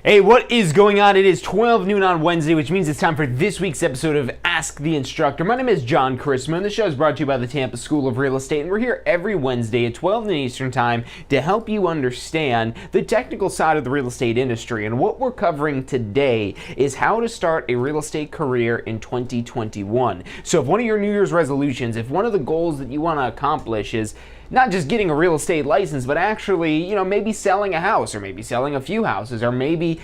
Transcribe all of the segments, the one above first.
Hey, what is going on? It is 12 noon on Wednesday, which means it's time for this week's episode of Ask the Instructor. My name is John Christman, and the show is brought to you by the Tampa School of Real Estate, and we're here every Wednesday at 12 noon Eastern Time to help you understand the technical side of the real estate industry. And what we're covering today is how to start a real estate career in 2021. So if one of your New Year's resolutions, if one of the goals that you want to accomplish is not just getting a real estate license, but actually, maybe selling a house, or maybe selling a few houses, or maybe,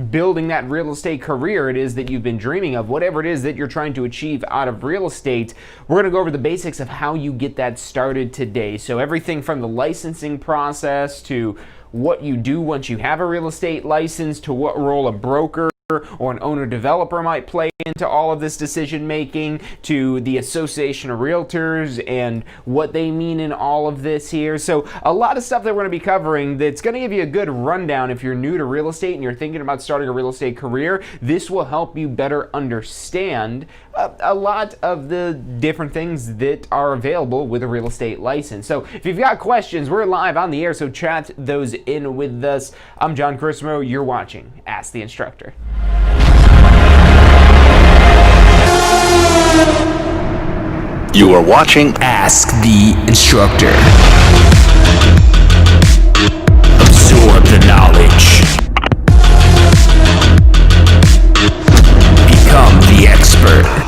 building that real estate career it is that you've been dreaming of, whatever it is that you're trying to achieve out of real estate, we're going to go over the basics of how you get that started today. So everything from the licensing process to what you do once you have a real estate license, to what role a broker or an owner-developer might play into all of this decision-making, to the Association of Realtors and what they mean in all of this here. So a lot of stuff that we're going to be covering that's going to give you a good rundown if you're new to real estate and you're thinking about starting a real estate career. This will help you better understand a lot of the different things that are available with a real estate license. So if you've got questions, we're live on the air, so chat those in with us. I'm John Christmo. You're watching Ask the Instructor. You are watching Ask the Instructor. Absorb the knowledge. Become the expert.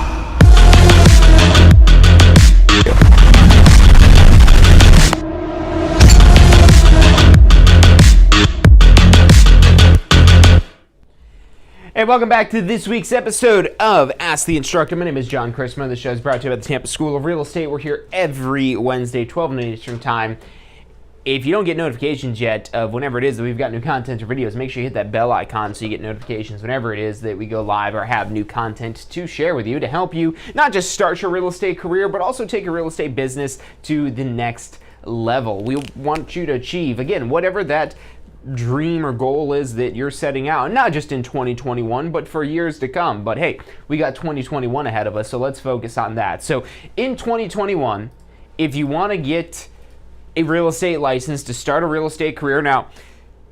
Hey, welcome back to this week's episode of Ask the Instructor. My name is John Christman. The show is brought to you by the Tampa School of Real Estate. We're here every Wednesday, 12 noon Eastern Time. If you don't get notifications yet of whenever it is that we've got new content or videos, make sure you hit that bell icon so you get notifications whenever it is that we go live or have new content to share with you to help you not just start your real estate career, but also take your real estate business to the next level. We want you to achieve, again, whatever that dream or goal is that you're setting out, not just in 2021, but for years to come. But hey, we got 2021 ahead of us, so let's focus on that. So in 2021, if you want to get a real estate license to start a real estate career, now,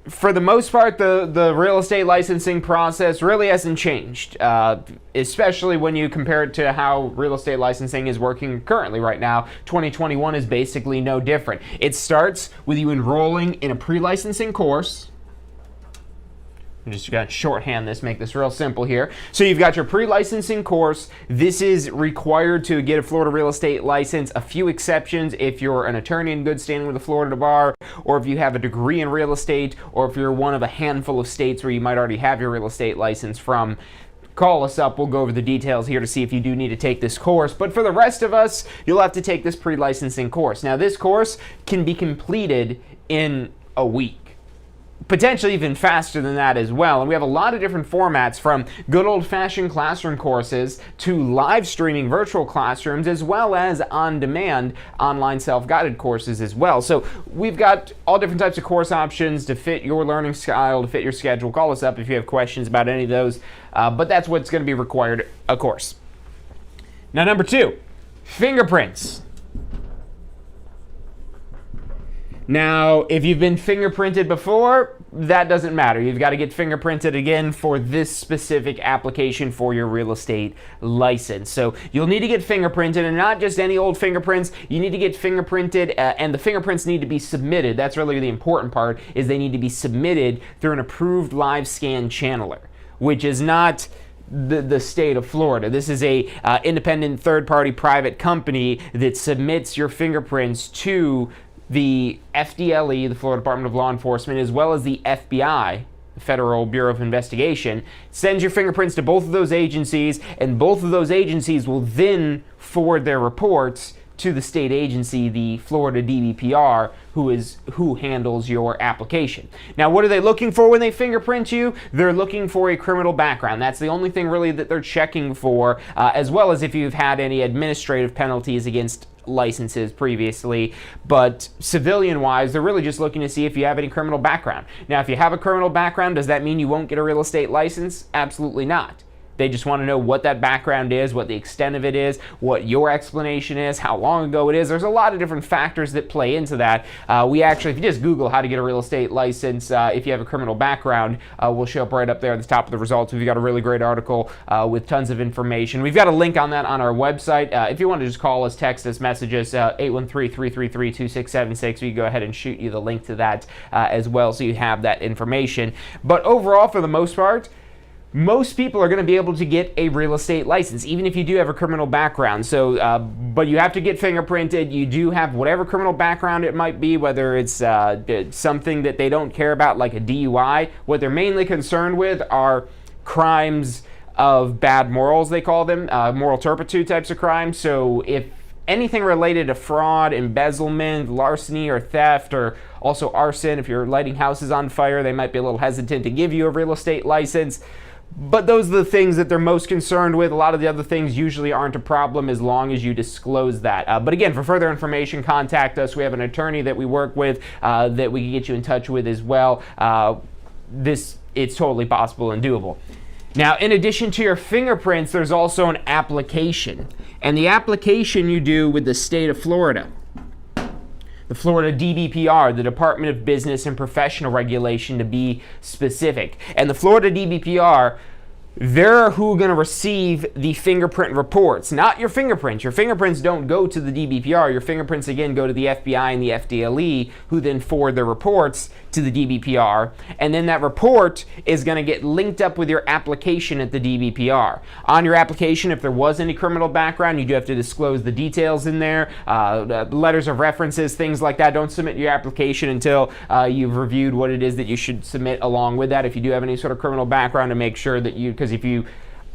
for the most part, the real estate licensing process really hasn't changed, especially when you compare it to how real estate licensing is working currently right now. 2021 is basically no different. It starts with you enrolling in a pre-licensing course. I'm just going to shorthand this, make this real simple here. So you've got your pre-licensing course. This is required to get a Florida real estate license. A few exceptions if you're an attorney in good standing with the Florida Bar, or if you have a degree in real estate, or if you're one of a handful of states where you might already have your real estate license from. Call us up. We'll go over the details here to see if you do need to take this course. But for the rest of us, you'll have to take this pre-licensing course. Now, this course can be completed in a week. Potentially even faster than that as well. And we have a lot of different formats, from good old-fashioned classroom courses to live streaming virtual classrooms, as well as on-demand online self-guided courses as well. So we've got all different types of course options to fit your learning style, to fit your schedule. Call us up if you have questions about any of those. But that's what's going to be required, of course. Now, number 2, fingerprints. Now, if you've been fingerprinted before, that doesn't matter. You've got to get fingerprinted again for this specific application for your real estate license. So you'll need to get fingerprinted, and not just any old fingerprints. You need to get fingerprinted, and the fingerprints need to be submitted. That's really the important part, is they need to be submitted through an approved live scan channeler, which is not the state of Florida. This is a independent third-party private company that submits your fingerprints to the FDLE, the Florida Department of Law Enforcement, as well as the FBI, the Federal Bureau of Investigation. Sends your fingerprints to both of those agencies, and both of those agencies will then forward their reports to the state agency, the Florida DBPR, who handles your application. Now, what are they looking for when they fingerprint you? They're looking for a criminal background. That's the only thing really that they're checking for, as well as if you've had any administrative penalties against licenses previously. But civilian-wise, they're really just looking to see if you have any criminal background. Now, if you have a criminal background, does that mean you won't get a real estate license? Absolutely not. They just want to know what that background is, what the extent of it is, what your explanation is, how long ago it is. There's a lot of different factors that play into that. We actually, if you just Google how to get a real estate license if you have a criminal background, will show up right up there at the top of the results. We've got a really great article with tons of information. We've got a link on that on our website. If you want to just call us, text us, message us, 813-333-2676. We can go ahead and shoot you the link to that as well, so you have that information. But overall, for the most part, most people are going to be able to get a real estate license, even if you do have a criminal background. So, but you have to get fingerprinted. You do have whatever criminal background it might be, whether it's something that they don't care about, like a DUI. What they're mainly concerned with are crimes of bad morals, they call them, moral turpitude types of crimes. So if anything related to fraud, embezzlement, larceny, or theft, or also arson, if you're lighting houses on fire, they might be a little hesitant to give you a real estate license. But those are the things that they're most concerned with. A lot of the other things usually aren't a problem as long as you disclose that. But again, for further information, contact us. We have an attorney that we work with that we can get you in touch with as well. It's totally possible and doable. Now, in addition to your fingerprints, there's also an application. And the application you do with the state of Florida. The Florida DBPR, the Department of Business and Professional Regulation to be specific. And the Florida DBPR, they're who are going to receive the fingerprint reports, not your fingerprints. Your fingerprints don't go to the DBPR. Your fingerprints, again, go to the FBI and the FDLE, who then forward the reports to the DBPR. And then that report is going to get linked up with your application at the DBPR. On your application, if there was any criminal background, you do have to disclose the details in there, letters of references, things like that. Don't submit your application until you've reviewed what it is that you should submit along with that. If you do have any sort of criminal background, to make sure that because if you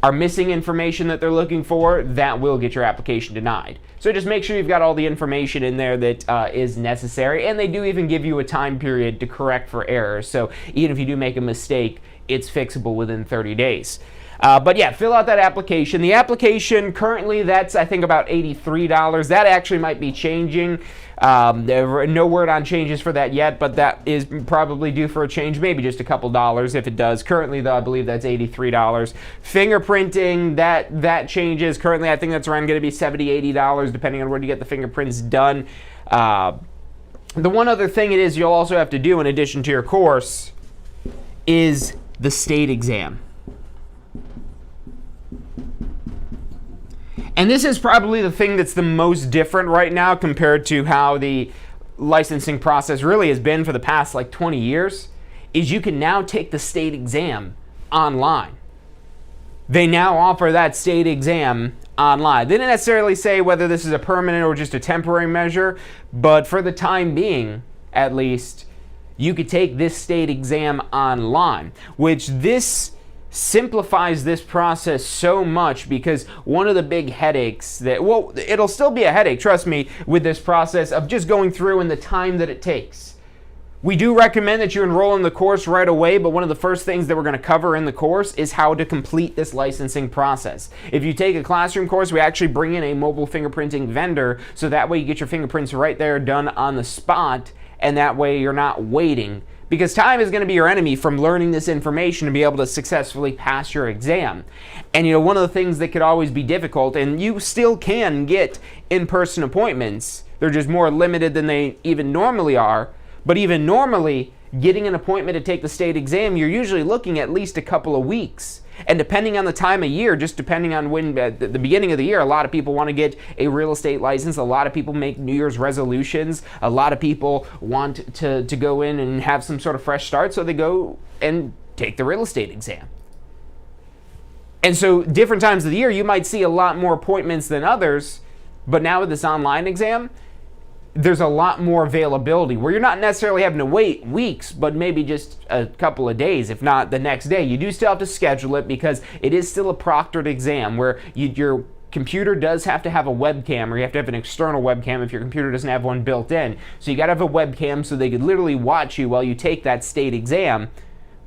are missing information that they're looking for, that will get your application denied. So just make sure you've got all the information in there that is necessary, and they do even give you a time period to correct for errors. So even if you do make a mistake, it's fixable within 30 days. But yeah, fill out that application. The application currently, that's I think about $83. That actually might be changing. No word on changes for that yet, but that is probably due for a change, maybe just a couple dollars if it does. Currently, though, I believe that's $83. Fingerprinting, that changes. Currently, I think that's around going to be $70, $80, depending on where you get the fingerprints done. The one other thing it is you'll also have to do in addition to your course is the state exam. And this is probably the thing that's the most different right now compared to how the licensing process really has been for the past like 20 years, is you can now take the state exam online. They now offer that state exam online. They didn't necessarily say whether this is a permanent or just a temporary measure, but for the time being, at least, you could take this state exam online, which this simplifies this process so much, because one of the big headaches that, well, it'll still be a headache, trust me, with this process of just going through and the time that it takes. We do recommend that you enroll in the course right away, but one of the first things that we're going to cover in the course is how to complete this licensing process. If you take a classroom course, we actually bring in a mobile fingerprinting vendor, so that way you get your fingerprints right there done on the spot, and that way you're not waiting. Because time is going to be your enemy from learning this information to be able to successfully pass your exam. And you know, one of the things that could always be difficult, and you still can get in-person appointments, they're just more limited than they even normally are, but even normally, getting an appointment to take the state exam, you're usually looking at least a couple of weeks. And depending on the time of year, just depending on when, at the beginning of the year, a lot of people want to get a real estate license. A lot of people make New Year's resolutions. A lot of people want to go in and have some sort of fresh start, so they go and take the real estate exam. And so different times of the year, you might see a lot more appointments than others, but now with this online exam, there's a lot more availability where you're not necessarily having to wait weeks, but maybe just a couple of days, if not the next day. You do still have to schedule it because it is still a proctored exam where your computer does have to have a webcam, or you have to have an external webcam if your computer doesn't have one built in. So you got to have a webcam so they could literally watch you while you take that state exam.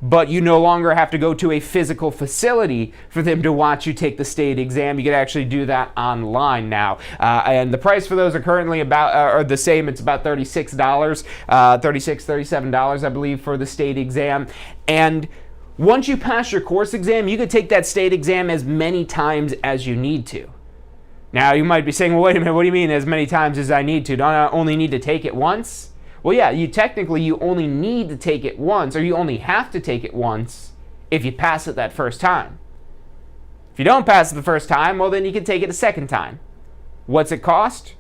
But you no longer have to go to a physical facility for them to watch you take the state exam. You can actually do that online now. And the price for those are currently are the same. It's about $36, $37, I believe, for the state exam. And Once you pass your course exam, you can take that state exam as many times as you need to. Now, you might be saying, well, wait a minute, what do you mean as many times as I need to? Don't I only need to take it once? Well, yeah, you only need to take it once, or you only have to take it once if you pass it that first time. If you don't pass it the first time, well, then you can take it a second time. What's it cost?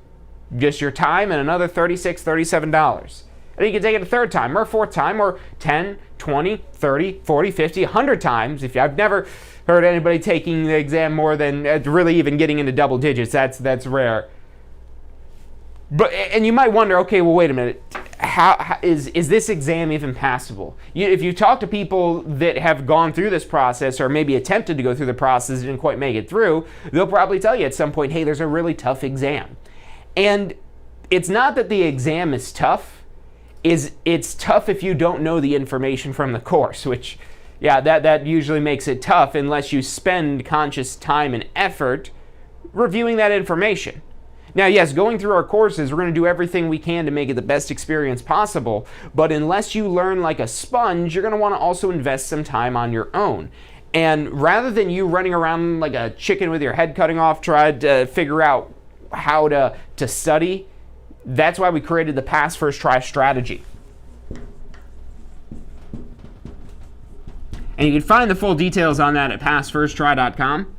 Just your time and another $36, $37. And you can take it a third time or a fourth time or 10, 20, 30, 40, 50, 100 times. I've never heard anybody taking the exam more than really even getting into double digits. That's rare. And you might wonder, okay, well, wait a minute. How is this exam even passable? If you talk to people that have gone through this process or maybe attempted to go through the process and didn't quite make it through, they'll probably tell you at some point, hey, there's a really tough exam. And it's not that the exam is tough. It's tough if you don't know the information from the course, which, yeah, that usually makes it tough unless you spend conscious time and effort reviewing that information. Now, yes, going through our courses, we're going to do everything we can to make it the best experience possible, but unless you learn like a sponge, you're going to want to also invest some time on your own. And rather than you running around like a chicken with your head cutting off, trying to figure out how to study, that's why we created the Pass First Try strategy. And you can find the full details on that at passfirsttry.com.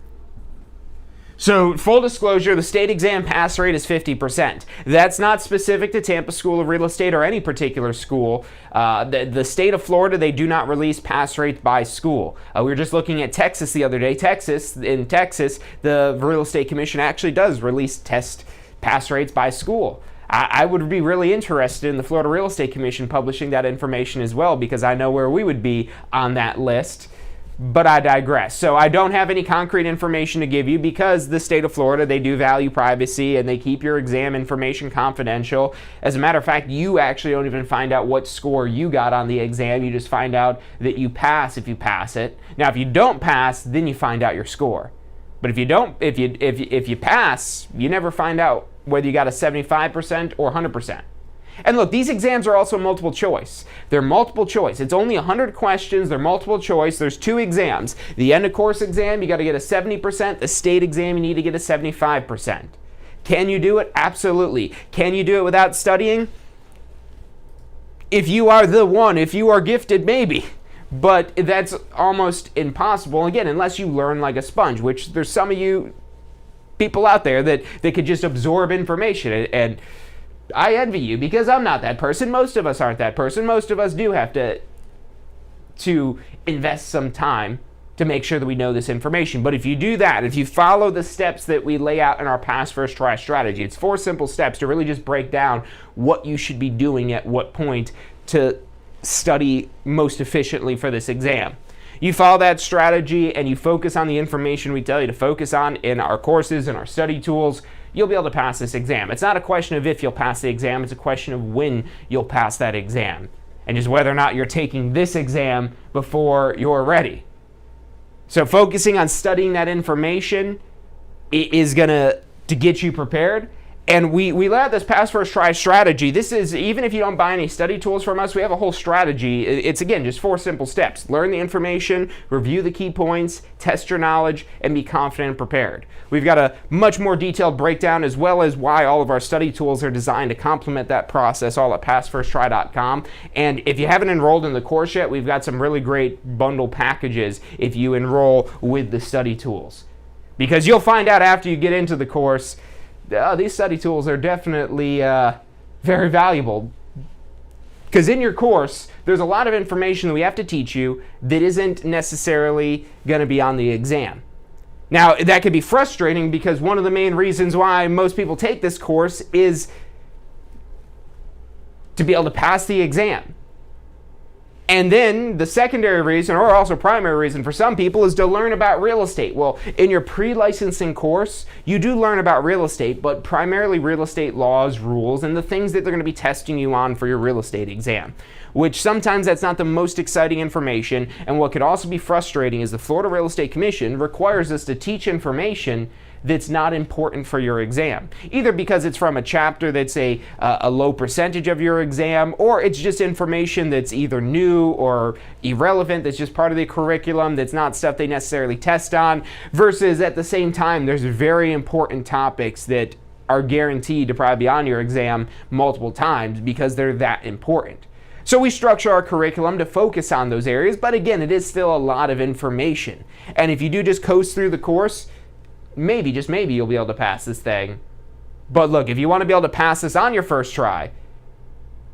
So, full disclosure, the state exam pass rate is 50%. That's not specific to Tampa School of Real Estate or any particular school. The state of Florida, they do not release pass rates by school. We were just looking at Texas the other day. In Texas, the Real Estate Commission actually does release test pass rates by school. I would be really interested in the Florida Real Estate Commission publishing that information as well, because I know where we would be on that list. But I digress. So I don't have any concrete information to give you because the state of Florida, they do value privacy and they keep your exam information confidential. As a matter of fact, you actually don't even find out what score you got on the exam. You just find out that you pass if you pass it. Now, if you don't pass, then you find out your score. But if you pass, you never find out whether you got a 75% or 100%. And look, these exams are also multiple choice. They're multiple choice. It's only 100 questions. They're multiple choice. There's 2 exams. The end of course exam, you got to get a 70%. The state exam, you need to get a 75%. Can you do it? Absolutely. Can you do it without studying? If you are the one, if you are gifted, maybe. But that's almost impossible, again, unless you learn like a sponge, which there's some of you people out there that could just absorb information. And I envy you because I'm not that person. Most of us aren't that person. Most of us do have to invest some time to make sure that we know this information. But if you do that, if you follow the steps that we lay out in our Pass First Try strategy, it's 4 simple steps to really just break down what you should be doing at what point to study most efficiently for this exam. You follow that strategy and you focus on the information we tell you to focus on in our courses and our study tools, you'll be able to pass this exam. It's not a question of if you'll pass the exam, it's a question of when you'll pass that exam. And just whether or not you're taking this exam before you're ready. So focusing on studying that information is going to get you prepared. And we lay out this Pass First Try strategy. This is, even if you don't buy any study tools from us, we have a whole strategy. It's, again, just 4 simple steps. Learn the information, review the key points, test your knowledge, and be confident and prepared. We've got a much more detailed breakdown as well as why all of our study tools are designed to complement that process, all at passfirsttry.com. And if you haven't enrolled in the course yet, we've got some really great bundle packages if you enroll with the study tools. Because you'll find out after you get into the course, these study tools are definitely very valuable. Because in your course, there's a lot of information that we have to teach you that isn't necessarily going to be on the exam. Now, that could be frustrating because one of the main reasons why most people take this course is to be able to pass the exam. And then the secondary reason, or also primary reason for some people, is to learn about real estate. Well, in your pre-licensing course, you do learn about real estate, but primarily real estate laws, rules, and the things that they're going to be testing you on for your real estate exam, which sometimes that's not the most exciting information. And what could also be frustrating is the Florida Real Estate Commission requires us to teach information that's not important for your exam. Either because it's from a chapter that's a low percentage of your exam, or it's just information that's either new or irrelevant, that's just part of the curriculum, that's not stuff they necessarily test on, versus at the same time, there's very important topics that are guaranteed to probably be on your exam multiple times because they're that important. So we structure our curriculum to focus on those areas, but again, it is still a lot of information. And if you do just coast through the course, maybe, just maybe, you'll be able to pass this thing. But look, if you want to be able to pass this on your first try,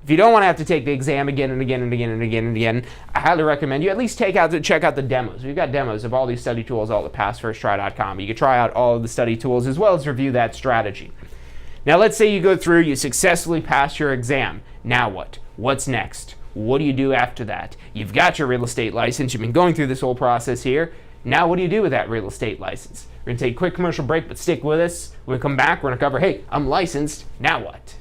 if you don't want to have to take the exam again and again and again and again and again, I highly recommend you at least check out the demos. We've got demos of all these study tools all at passfirsttry.com. You can try out all of the study tools as well as review that strategy. Now let's say you go through, you successfully pass your exam. Now what? What's next? What do you do after that? You've got your real estate license. You've been going through this whole process here. Now what do you do with that real estate license? We're going to take a quick commercial break, but stick with us. When we come back, we're going to cover, hey, I'm licensed. Now what?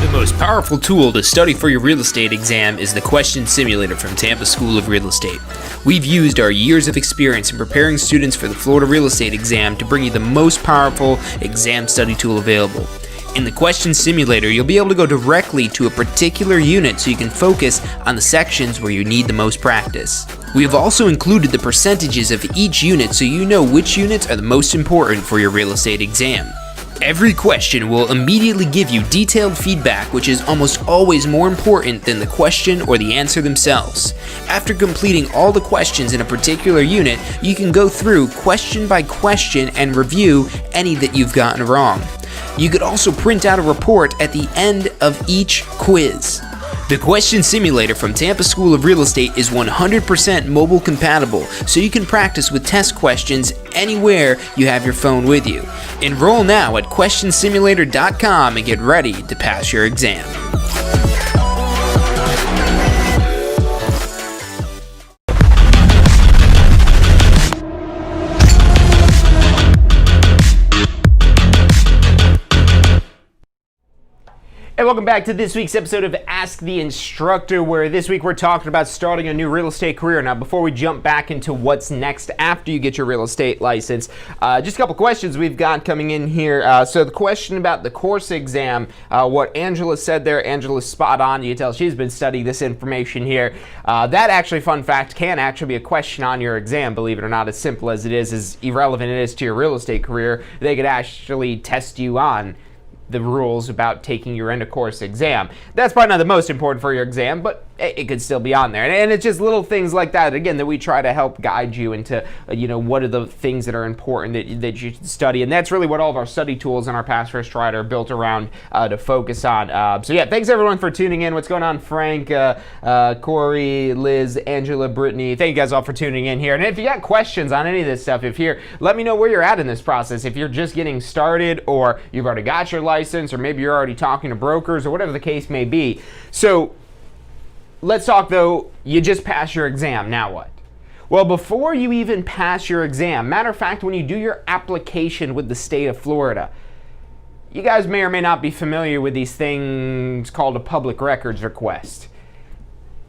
The most powerful tool to study for your real estate exam is the Question Simulator from Tampa School of Real Estate. We've used our years of experience in preparing students for the Florida real estate exam to bring you the most powerful exam study tool available. In the Question Simulator, you'll be able to go directly to a particular unit so you can focus on the sections where you need the most practice. We have also included the percentages of each unit so you know which units are the most important for your real estate exam. Every question will immediately give you detailed feedback, which is almost always more important than the question or the answer themselves. After completing all the questions in a particular unit, you can go through question by question and review any that you've gotten wrong. You could also print out a report at the end of each quiz. The Question Simulator from Tampa School of Real Estate is 100% mobile compatible, so you can practice with test questions anywhere you have your phone with you. Enroll now at questionsimulator.com and get ready to pass your exam. And welcome back to this week's episode of Ask the Instructor, where this week we're talking about starting a new real estate career. Now, before we jump back into what's next after you get your real estate license, just a couple questions we've got coming in here. So the question about the course exam, what Angela said there, Angela's spot on. You can tell she's been studying this information here. That actually, fun fact, can actually be a question on your exam, believe it or not, as simple as it is, as irrelevant it is to your real estate career. They could actually test you on the rules about taking your end of course exam. That's probably not the most important for your exam, but it could still be on there. And it's just little things like that, again, that we try to help guide you into, what are the things that are important that you should study. And that's really what all of our study tools in our Pass First Try are built around to focus on. So yeah, thanks everyone for tuning in. What's going on, Frank, Corey, Liz, Angela, Brittany? Thank you guys all for tuning in here. And if you got questions on any of this stuff, let me know where you're at in this process. If you're just getting started, or you've already got your license, or maybe you're already talking to brokers, or whatever the case may be. So let's talk though, you just passed your exam, now what? Well, before you even pass your exam, matter of fact, when you do your application with the state of Florida, you guys may or may not be familiar with these things called a public records request.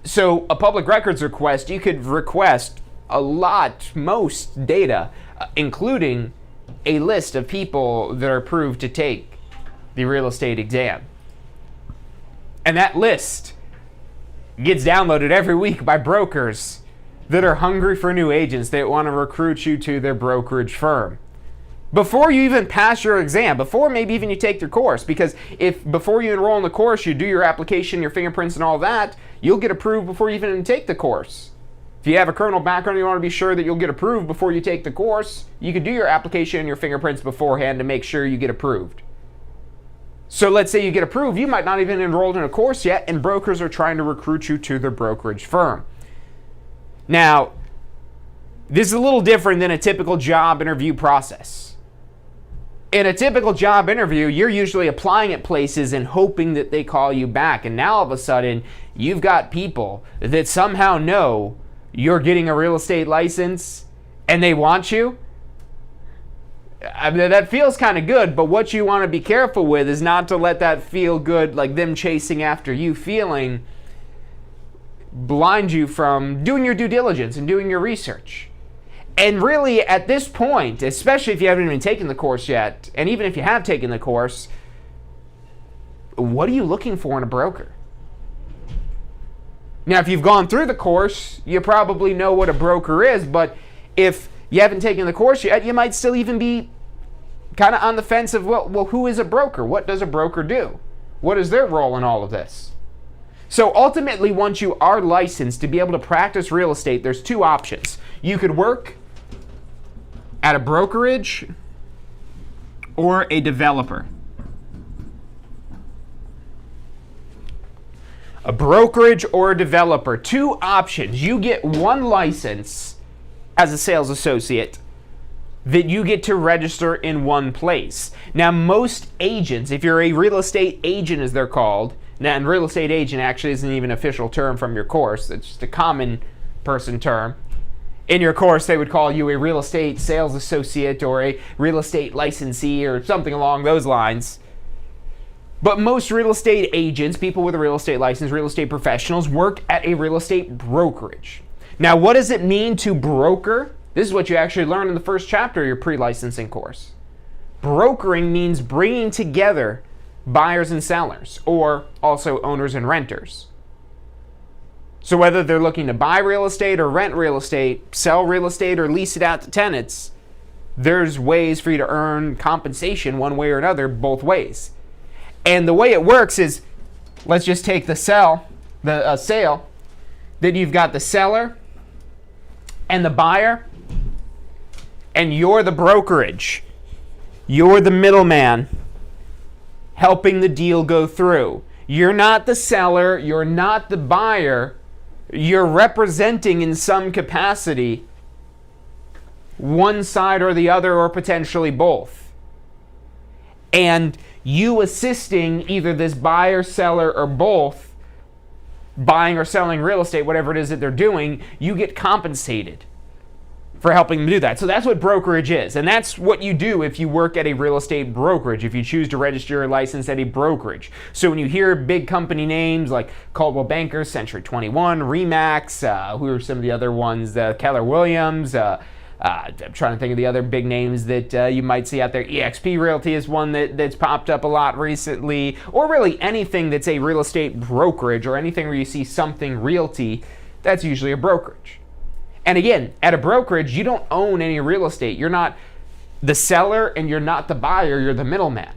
So a public records request, you could request most data, including a list of people that are approved to take the real estate exam. And that list gets downloaded every week by brokers that are hungry for new agents that want to recruit you to their brokerage firm. Before you even pass your exam, before maybe even you take your course, because if before you enroll in the course, you do your application, your fingerprints and all that, you'll get approved before you even take the course. If you have a criminal background, you want to be sure that you'll get approved before you take the course, you could do your application and your fingerprints beforehand to make sure you get approved. So let's say you get approved, you might not even enrolled in a course yet, and brokers are trying to recruit you to their brokerage firm. Now, this is a little different than a typical job interview process. In a typical job interview, you're usually applying at places and hoping that they call you back. And now all of a sudden, you've got people that somehow know you're getting a real estate license and they want you. I mean, that feels kind of good, but what you want to be careful with is not to let that feel good, like them chasing after you feeling, blind you from doing your due diligence and doing your research. And really, at this point, especially if you haven't even taken the course yet, and even if you have taken the course, what are you looking for in a broker? Now, if you've gone through the course, you probably know what a broker is, but if you haven't taken the course yet, you might still even be kind of on the fence of, well, who is a broker? What does a broker do? What is their role in all of this? So ultimately, once you are licensed to be able to practice real estate, there's two options. You could work at a brokerage or a developer. A brokerage or a developer. Two options. You get one license as a sales associate that you get to register in one place. Now, most agents, if you're a real estate agent as they're called, now, and real estate agent actually isn't even an official term from your course, it's just a common person term. In your course, they would call you a real estate sales associate or a real estate licensee or something along those lines. But most real estate agents, people with a real estate license, real estate professionals, work at a real estate brokerage. Now, what does it mean to broker? This is what you actually learn in the first chapter of your pre-licensing course. Brokering means bringing together buyers and sellers, or also owners and renters. So whether they're looking to buy real estate or rent real estate, sell real estate or lease it out to tenants, there's ways for you to earn compensation one way or another, both ways. And the way it works is, let's just take the sale, that you've got the seller and the buyer, and you're the brokerage. You're the middleman helping the deal go through. You're not the seller, you're not the buyer, you're representing in some capacity one side or the other, or potentially both. And you assisting either this buyer, seller, or both, buying or selling real estate, whatever it is that they're doing, you get compensated for helping them do that. So that's what brokerage is. And that's what you do if you work at a real estate brokerage, if you choose to register your license at a brokerage. So when you hear big company names like Coldwell Banker, Century 21, RE/MAX, who are some of the other ones, Keller Williams, I'm trying to think of the other big names that you might see out there. eXp Realty is one that's popped up a lot recently, or really anything that's a real estate brokerage, or anything where you see something realty, that's usually a brokerage. And again, at a brokerage, you don't own any real estate. You're not the seller and you're not the buyer, you're the middleman.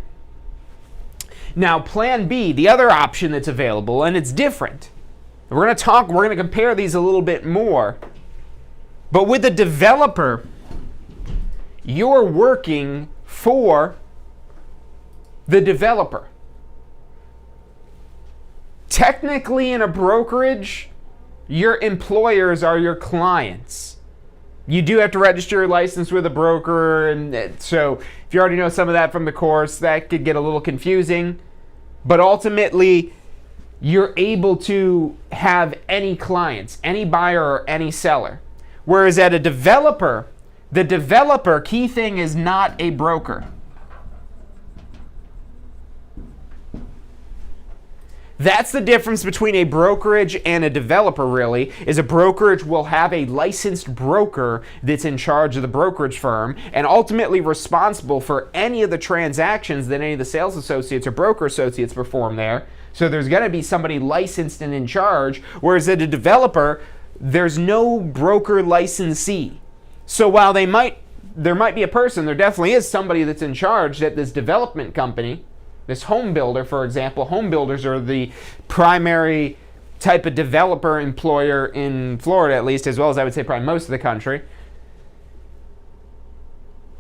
Now, plan B, the other option that's available, and it's different. We're going to compare these a little bit more. But with a developer, you're working for the developer. Technically, in a brokerage, your employers are your clients. You do have to register your license with a broker, and so if you already know some of that from the course, that could get a little confusing. But ultimately, you're able to have any clients, any buyer or any seller. Whereas at a developer, the developer, key thing, is not a broker. That's the difference between a brokerage and a developer, really, is a brokerage will have a licensed broker that's in charge of the brokerage firm and ultimately responsible for any of the transactions that any of the sales associates or broker associates perform there. So there's going to be somebody licensed and in charge, whereas at a developer, there's no broker licensee. So while there might be a person, there definitely is somebody that's in charge at this development company, this home builder, for example. Home builders are the primary type of developer employer in Florida, at least, as well as I would say probably most of the country.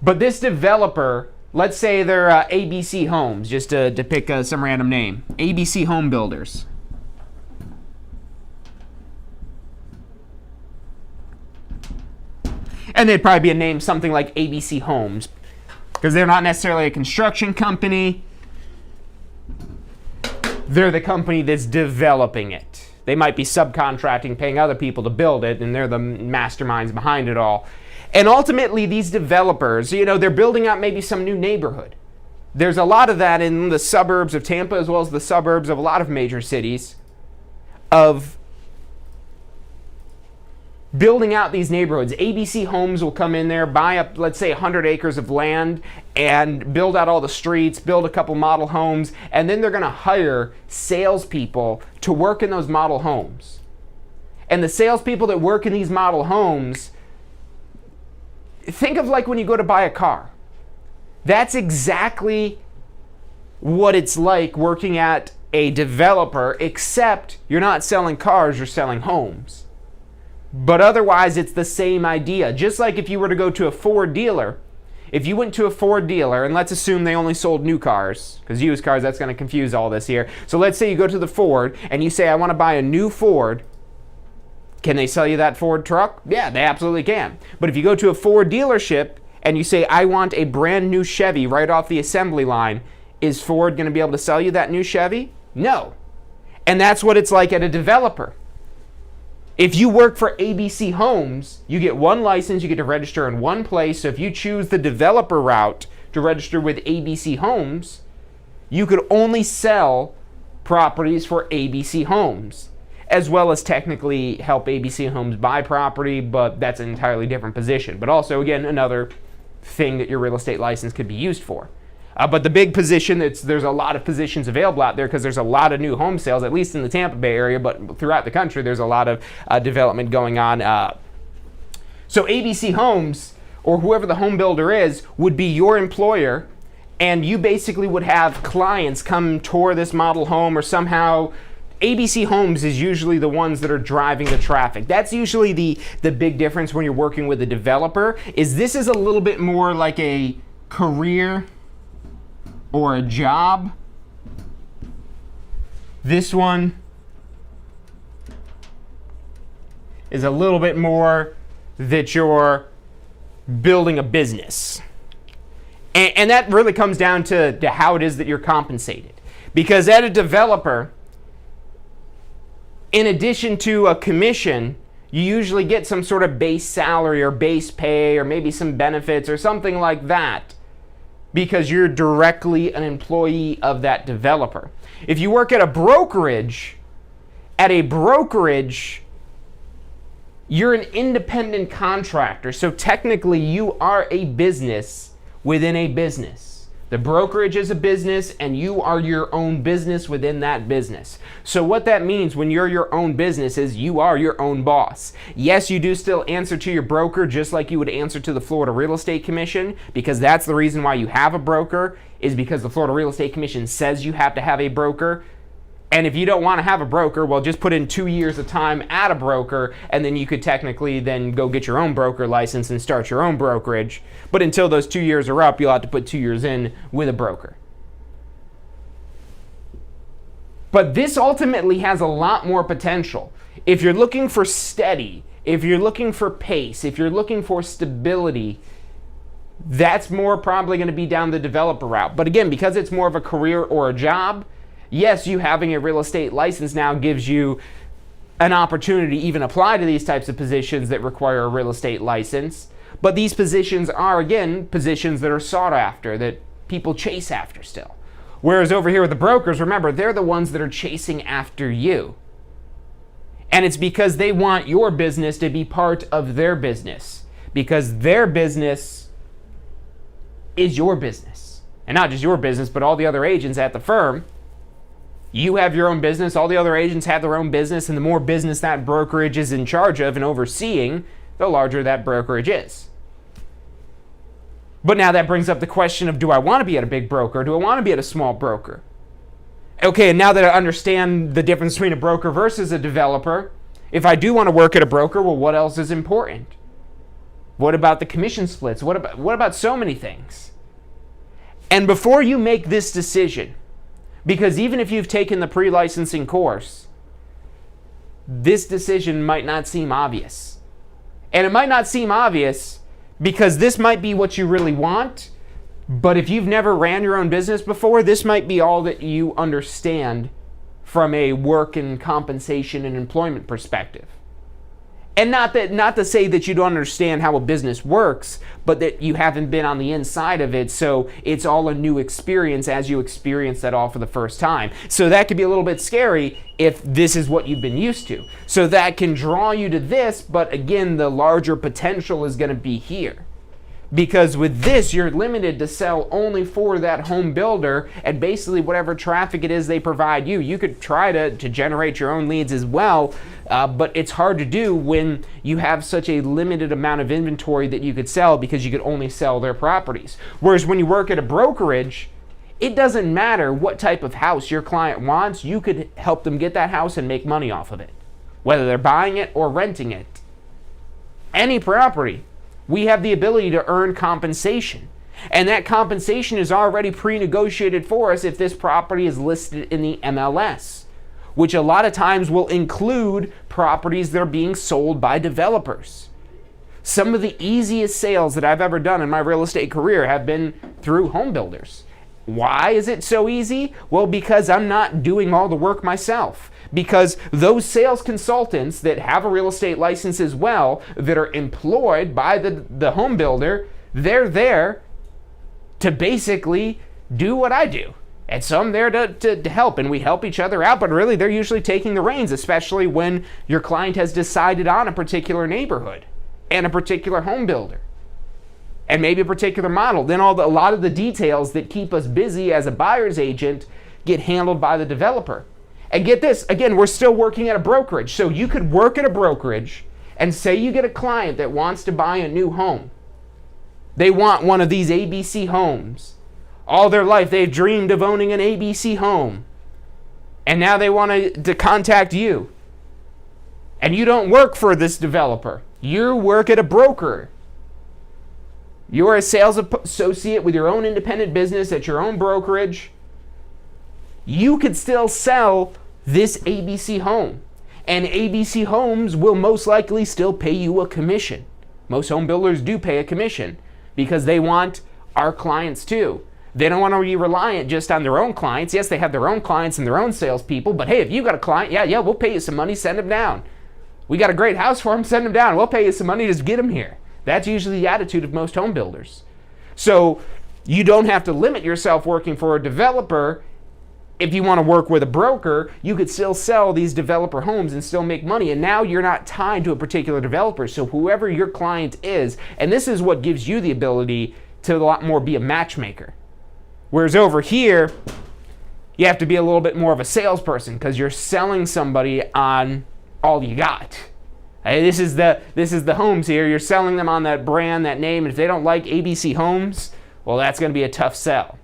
But this developer, let's say they're ABC Homes, just to pick some random name. ABC Home Builders. And they'd probably be a name something like ABC Homes, because they're not necessarily a construction company. They're the company that's developing it. They might be subcontracting, paying other people to build it, and they're the masterminds behind it all. And ultimately, these developers, they're building out maybe some new neighborhood. There's a lot of that in the suburbs of Tampa, as well as the suburbs of a lot of major cities, of building out these neighborhoods. ABC Homes will come in there, buy up, let's say, 100 acres of land and build out all the streets, build a couple model homes, and then they're going to hire salespeople to work in those model homes. And the salespeople that work in these model homes, think of like when you go to buy a car. That's exactly what it's like working at a developer, except you're not selling cars, you're selling homes. But otherwise, it's the same idea. Just like if you were to go to a Ford dealer, if you went to a Ford dealer, and let's assume they only sold new cars, because used cars, that's going to confuse all this here. So let's say you go to the Ford and you say, I want to buy a new Ford. Can they sell you that Ford truck? Yeah, they absolutely can. But if you go to a Ford dealership and you say, I want a brand new Chevy right off the assembly line, is Ford going to be able to sell you that new Chevy? No. And that's what it's like at a developer. If you work for ABC Homes, you get one license, you get to register in one place. So if you choose the developer route to register with ABC Homes, you could only sell properties for ABC Homes, as well as technically help ABC Homes buy property, but that's an entirely different position. But also, again, another thing that your real estate license could be used for. But the big position, there's a lot of positions available out there because there's a lot of new home sales, at least in the Tampa Bay area, but throughout the country, there's a lot of development going on. So ABC Homes, or whoever the home builder is, would be your employer, and you basically would have clients come tour this model home, or somehow ABC Homes is usually the ones that are driving the traffic. That's usually the big difference when you're working with a developer, is this is a little bit more like a career or a job. This one is a little bit more that you're building a business. And that really comes down to how it is that you're compensated. Because at a developer, in addition to a commission, you usually get some sort of base salary or base pay or maybe some benefits or something like that, because you're directly an employee of that developer. If you work at a brokerage, you're an independent contractor. So technically you are a business within a business. The brokerage is a business and you are your own business within that business. So what that means when you're your own business is you are your own boss. Yes, you do still answer to your broker just like you would answer to the Florida Real Estate Commission, because that's the reason why you have a broker, is because the Florida Real Estate Commission says you have to have a broker. And if you don't want to have a broker, well, just put in 2 years of time at a broker, and then you could technically then go get your own broker license and start your own brokerage. But until those 2 years are up, you'll have to put 2 years in with a broker. But this ultimately has a lot more potential. If you're looking for steady, if you're looking for pace, if you're looking for stability, that's more probably going to be down the developer route. But again, because it's more of a career or a job, yes, you having a real estate license now gives you an opportunity to even apply to these types of positions that require a real estate license. But these positions are, again, positions that are sought after, that people chase after still. Whereas over here with the brokers, remember, they're the ones that are chasing after you. And it's because they want your business to be part of their business, because their business is your business. And not just your business, but all the other agents at the firm. You have your own business, all the other agents have their own business, and the more business that brokerage is in charge of and overseeing, the larger that brokerage is. But now that brings up the question of, do I want to be at a big broker? Do I want to be at a small broker? Okay, and now that I understand the difference between a broker versus a developer, if I do want to work at a broker, well, what else is important? What about the commission splits? What about so many things? And before you make this decision, because even if you've taken the pre-licensing course, this decision might not seem obvious. And it might not seem obvious because this might be what you really want, but if you've never ran your own business before, this might be all that you understand from a work and compensation and employment perspective. And not to say that you don't understand how a business works, but that you haven't been on the inside of it, so it's all a new experience as you experience that all for the first time. So that could be a little bit scary if this is what you've been used to. So that can draw you to this, but again, the larger potential is going to be here. Because with this, you're limited to sell only for that home builder and basically whatever traffic it is they provide you. You could try to generate your own leads as well, but it's hard to do when you have such a limited amount of inventory that you could sell because you could only sell their properties. Whereas when you work at a brokerage, it doesn't matter what type of house your client wants. You could help them get that house and make money off of it, whether they're buying it or renting it. Any property. We have the ability to earn compensation. And that compensation is already pre-negotiated for us if this property is listed in the MLS, which a lot of times will include properties that are being sold by developers. Some of the easiest sales that I've ever done in my real estate career have been through home builders. Why is it so easy? Well, because I'm not doing all the work myself. Because those sales consultants that have a real estate license as well, that are employed by the home builder, they're there to basically do what I do. And so I'm there to help, and we help each other out, but really they're usually taking the reins, especially when your client has decided on a particular neighborhood and a particular home builder. And maybe a particular model. Then a lot of the details that keep us busy as a buyer's agent get handled by the developer. And get this, again, we're still working at a brokerage. So you could work at a brokerage and say you get a client that wants to buy a new home. They want one of these ABC homes. All their life they've dreamed of owning an ABC home. And now they want to contact you. And you don't work for this developer. You work at a broker. You're a sales associate with your own independent business at your own brokerage. You could still sell this ABC home. And ABC Homes will most likely still pay you a commission. Most home builders do pay a commission because they want our clients too. They don't want to be reliant just on their own clients. Yes, they have their own clients and their own salespeople, but hey, if you got a client, yeah, we'll pay you some money, send them down. We got a great house for them, send them down. We'll pay you some money, just get them here. That's usually the attitude of most home builders. So you don't have to limit yourself working for a developer. If you want to work with a broker, you could still sell these developer homes and still make money. And now you're not tied to a particular developer. So whoever your client is, and this is what gives you the ability to a lot more be a matchmaker. Whereas over here, you have to be a little bit more of a salesperson because you're selling somebody on all you got. Hey, this is the homes here. You're selling them on that brand, that name. And if they don't like ABC Homes, well, that's going to be a tough sell.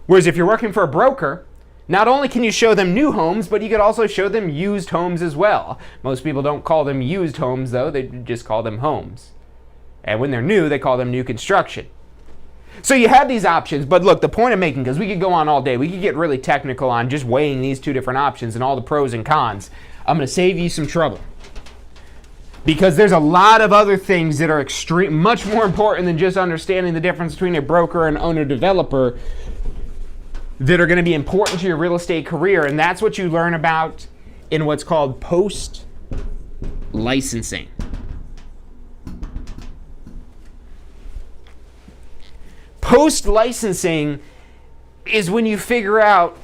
Whereas if you're working for a broker, not only can you show them new homes, but you could also show them used homes as well. Most people don't call them used homes, though. They just call them homes. And when they're new, they call them new construction. So you have these options, but look, the point I'm making, because we could go on all day, we could get really technical on just weighing these two different options and all the pros and cons. I'm going to save you some trouble. Because there's a lot of other things that are much more important than just understanding the difference between a broker and owner-developer that are going to be important to your real estate career. And that's what you learn about in what's called post-licensing. Post-licensing is when you figure out,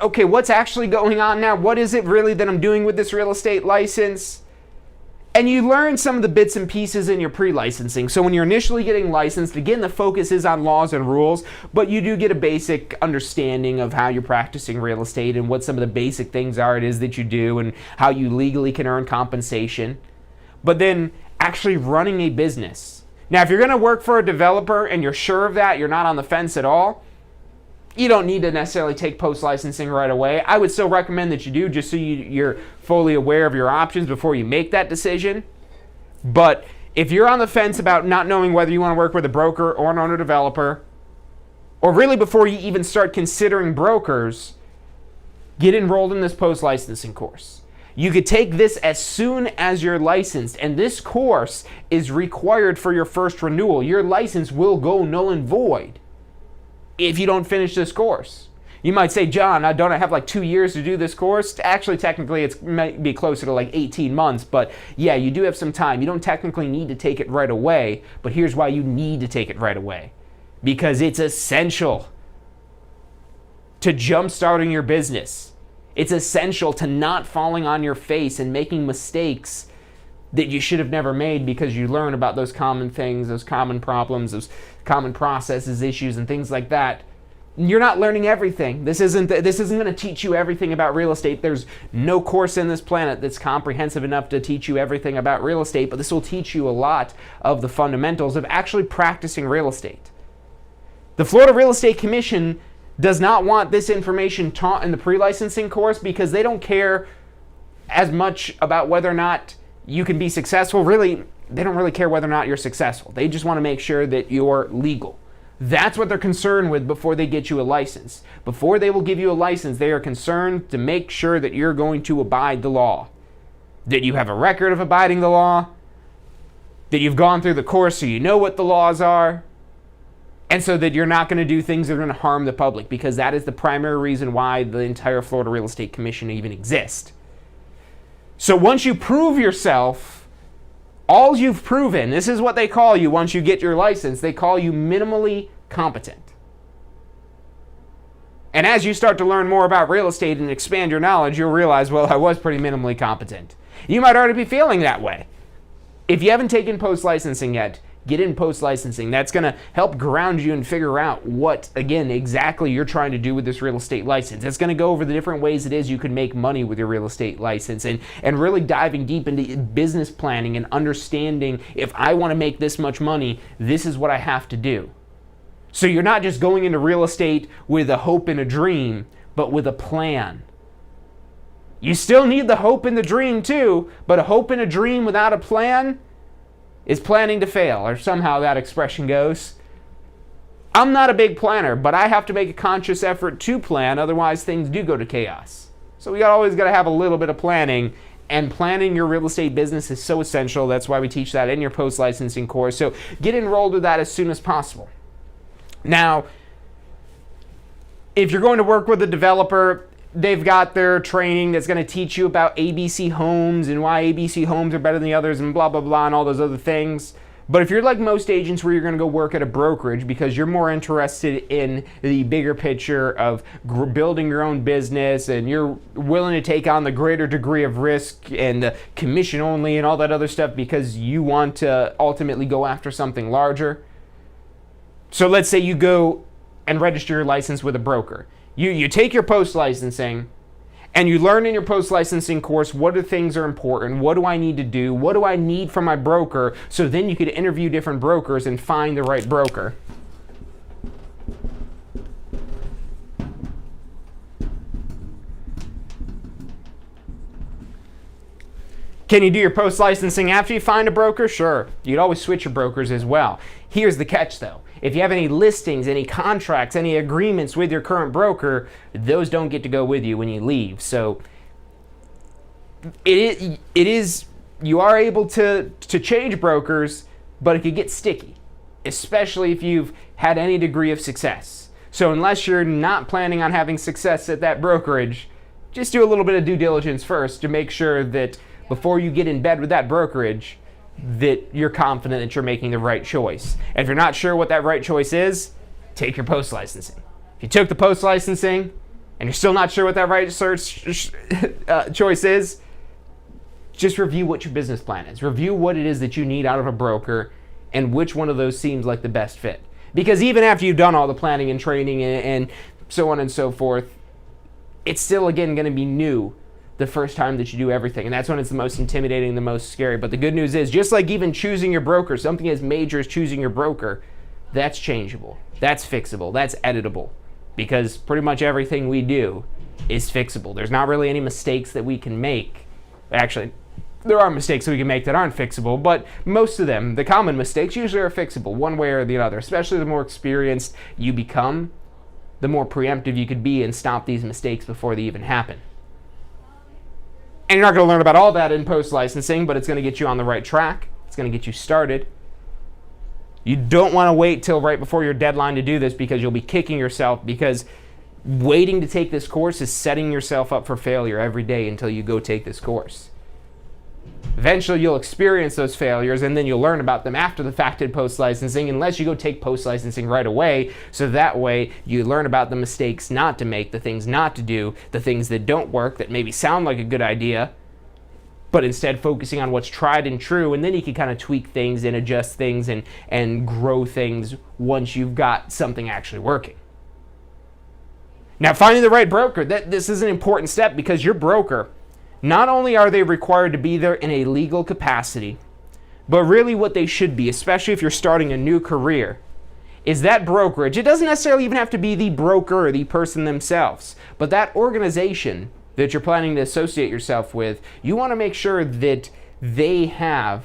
okay, what's actually going on now? What is it really that I'm doing with this real estate license? And you learn some of the bits and pieces in your pre-licensing. So when you're initially getting licensed, again, the focus is on laws and rules, but you do get a basic understanding of how you're practicing real estate and what some of the basic things are it is that you do and how you legally can earn compensation. But then actually running a business. Now, if you're going to work for a developer and you're sure of that, you're not on the fence at all, you don't need to necessarily take post-licensing right away. I would still recommend that you do, just so you're fully aware of your options before you make that decision. But if you're on the fence about not knowing whether you want to work with a broker or an owner-developer, or really before you even start considering brokers, get enrolled in this post-licensing course. You could take this as soon as you're licensed, and this course is required for your first renewal. Your license will go null and void if you don't finish this course. You might say, John, don't I have like 2 years to do this course? Actually, technically, it might be closer to like 18 months, but yeah, you do have some time. You don't technically need to take it right away, but here's why you need to take it right away. Because it's essential to jumpstarting your business. It's essential to not falling on your face and making mistakes that you should have never made, because you learn about those common things, those common problems, those common processes, issues, and things like that. You're not learning everything. This isn't going to teach you everything about real estate. There's no course in this planet that's comprehensive enough to teach you everything about real estate, but this will teach you a lot of the fundamentals of actually practicing real estate. The Florida Real Estate Commission does not want this information taught in the pre-licensing course, because they don't care as much about whether or not you can be successful. Really, they don't really care whether or not you're successful. They just want to make sure that you're legal. That's what they're concerned with before they get you a license. Before they will give you a license, they are concerned to make sure that you're going to abide the law, that you have a record of abiding the law, that you've gone through the course so you know what the laws are, and so that you're not going to do things that are going to harm the public, because that is the primary reason why the entire Florida Real Estate Commission even exists. So once you prove yourself, all you've proven, this is what they call you once you get your license, they call you minimally competent. And as you start to learn more about real estate and expand your knowledge, you'll realize, well, I was pretty minimally competent. You might already be feeling that way. If you haven't taken post-licensing yet, get in post-licensing. That's going to help ground you and figure out what, again, exactly you're trying to do with this real estate license. It's going to go over the different ways it is you can make money with your real estate license, and really diving deep into business planning and understanding, if I want to make this much money, this is what I have to do. So you're not just going into real estate with a hope and a dream, but with a plan. You still need the hope and the dream too, but a hope and a dream without a plan is planning to fail, or somehow that expression goes. I'm not a big planner, but I have to make a conscious effort to plan, otherwise things do go to chaos. So we always got to have a little bit of planning, and planning your real estate business is so essential. That's why we teach that in your post-licensing course. So get enrolled with that as soon as possible. Now, if you're going to work with a developer, they've got their training that's going to teach you about ABC Homes and why ABC Homes are better than the others and blah, blah, blah, and all those other things. But if you're like most agents where you're going to go work at a brokerage because you're more interested in the bigger picture of building your own business, and you're willing to take on the greater degree of risk and the commission only and all that other stuff because you want to ultimately go after something larger. So let's say you go and register your license with a broker. You take your post-licensing, and you learn in your post-licensing course what things are important, what do I need to do, what do I need from my broker, so then you could interview different brokers and find the right broker. Can you do your post-licensing after you find a broker? Sure. You'd always switch your brokers as well. Here's the catch though. If you have any listings, any contracts, any agreements with your current broker, those don't get to go with you when you leave. So it is you are able to change brokers, but it could get sticky, especially if you've had any degree of success. So unless you're not planning on having success at that brokerage, just do a little bit of due diligence first to make sure that before you get in bed with that brokerage, that you're confident that you're making the right choice. And if you're not sure what that right choice is, take your post-licensing. If you took the post-licensing and you're still not sure what that right choice is, just review what your business plan is. Review what it is that you need out of a broker and which one of those seems like the best fit. Because even after you've done all the planning and training and so on and so forth, it's still, again, going to be new the first time that you do everything, and that's when it's the most intimidating, the most scary. But the good news is, just like even choosing your broker, something as major as choosing your broker, that's changeable, that's fixable, that's editable, because pretty much everything we do is fixable. There's not really any mistakes that we can make. Actually, there are mistakes that we can make that aren't fixable, but most of them, the common mistakes, usually are fixable one way or the other. Especially the more experienced you become, the more preemptive you could be and stop these mistakes before they even happen. And you're not going to learn about all that in post-licensing, but it's going to get you on the right track. It's going to get you started. You don't want to wait till right before your deadline to do this, because you'll be kicking yourself, because waiting to take this course is setting yourself up for failure every day until you go take this course. Eventually you'll experience those failures, and then you'll learn about them after the fact in post-licensing, unless you go take post-licensing right away, so that way you learn about the mistakes not to make, the things not to do, the things that don't work that maybe sound like a good idea, but instead focusing on what's tried and true, and then you can kind of tweak things and adjust things and grow things once you've got something actually working. Now, finding the right broker, this is an important step, because your broker, not only are they required to be there in a legal capacity, but really what they should be, especially if you're starting a new career, is that brokerage. It doesn't necessarily even have to be the broker or the person themselves, but that organization that you're planning to associate yourself with, you want to make sure that they have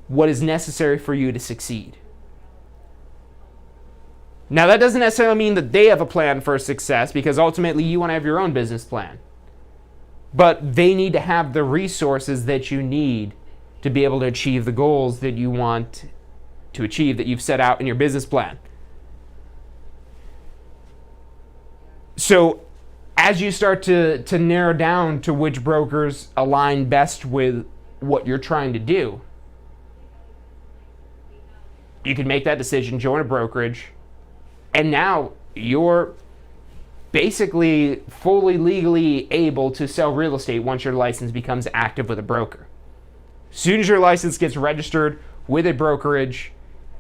what is necessary for you to succeed. Now, that doesn't necessarily mean that they have a plan for success, because ultimately you want to have your own business plan. But they need to have the resources that you need to be able to achieve the goals that you want to achieve, that you've set out in your business plan. So as you start to narrow down to which brokers align best with what you're trying to do, you can make that decision, join a brokerage, and now you're basically fully legally able to sell real estate once your license becomes active with a broker. As soon as your license gets registered with a brokerage,